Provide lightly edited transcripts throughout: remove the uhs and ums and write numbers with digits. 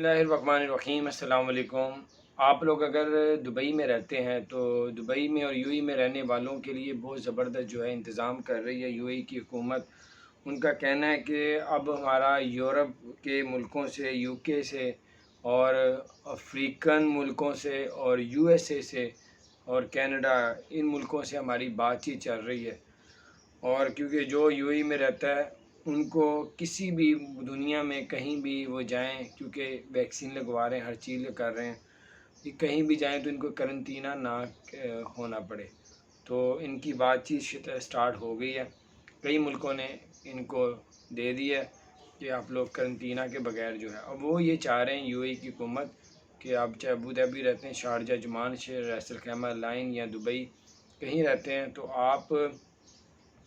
बिस्मिल्लाहिर्रहमानिर्रहीम। अस्सलाम वालेकुम। आप लोग अगर दुबई में रहते हैं तो दुबई में और यूएई में रहने वालों के लिए बहुत ज़बरदस्त जो है इंतज़ाम कर रही है यूएई की हुकूमत। उनका कहना है कि अब हमारा यूरोप के मुल्कों से, यूके से और अफ्रीकन मुल्कों से और यूएसए से और कनाडा, इन मुल्कों से हमारी बातचीत चल रही है। और क्योंकि जो यूएई में रहता है उनको किसी भी दुनिया में कहीं भी वो जाएं, क्योंकि वैक्सीन लगवा रहे हैं, हर चीज़ कर रहे हैं कि कहीं भी जाएं तो इनको करंटीना ना होना पड़े। तो इनकी बातचीत स्टार्ट हो गई है। कई मुल्कों ने इनको दे दिया है कि आप लोग करंटीना के बगैर जो है, अब वो ये चाह रहे हैं यूएई की हुकूमत कि आप चाहे अबू धाबी रहते हैं, शारजा, अजमान, रैसल खैमा, लाइन या दुबई कहीं रहते हैं तो आप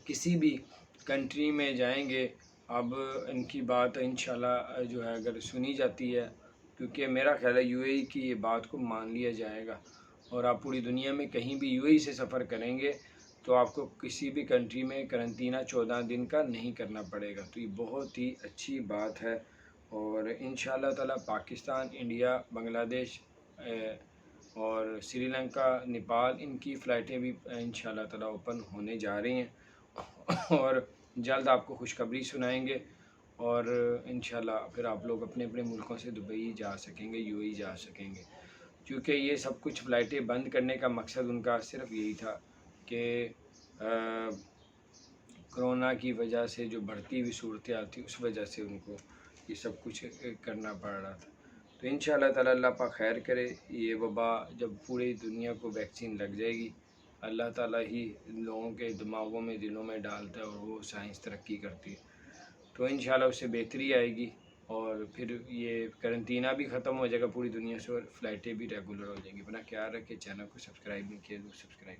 किसी भी कंट्री में जाएंगे। अब इनकी बात इंशाल्लाह जो है अगर सुनी जाती है, क्योंकि मेरा ख़्याल है यूएई की ये बात को मान लिया जाएगा और आप पूरी दुनिया में कहीं भी यूएई से सफ़र करेंगे तो आपको किसी भी कंट्री में करंटीना 14 दिन का नहीं करना पड़ेगा। तो ये बहुत ही अच्छी बात है और इंशाल्लाह ताला पाकिस्तान, इंडिया, बांग्लादेश और श्रीलंका, नेपाल, इनकी फ़्लाइटें भी इंशाल्लाह ताला ओपन होने जा रही हैं और जल्द आपको खुशखबरी सुनाएंगे और इंशाल्लाह फिर आप लोग अपने अपने मुल्कों से दुबई जा सकेंगे, यूएई जा सकेंगे। क्योंकि ये सब कुछ फ़्लाइटें बंद करने का मकसद उनका सिर्फ यही था कि कोरोना की वजह से जो बढ़ती हुई सूरत हाल थी उस वजह से उनको ये सब कुछ करना पड़ रहा था। तो इंशाअल्लाह ताला अल्लाह पाक खैर करे। ये वबा जब पूरी दुनिया को वैक्सीन लग जाएगी, अल्लाह ताला ही लोगों के दिमागों में, दिलों में डालता है और वो साइंस तरक्की करती है। तो इंशाअल्लाह उससे बेहतरी आएगी और फिर ये करंटीना भी ख़त्म हो जाएगा पूरी दुनिया से और फ़्लाइटें भी रेगुलर हो जाएंगी। अपना ख्याल रखें, चैनल को सब्सक्राइब नहीं किया तो सब्सक्राइब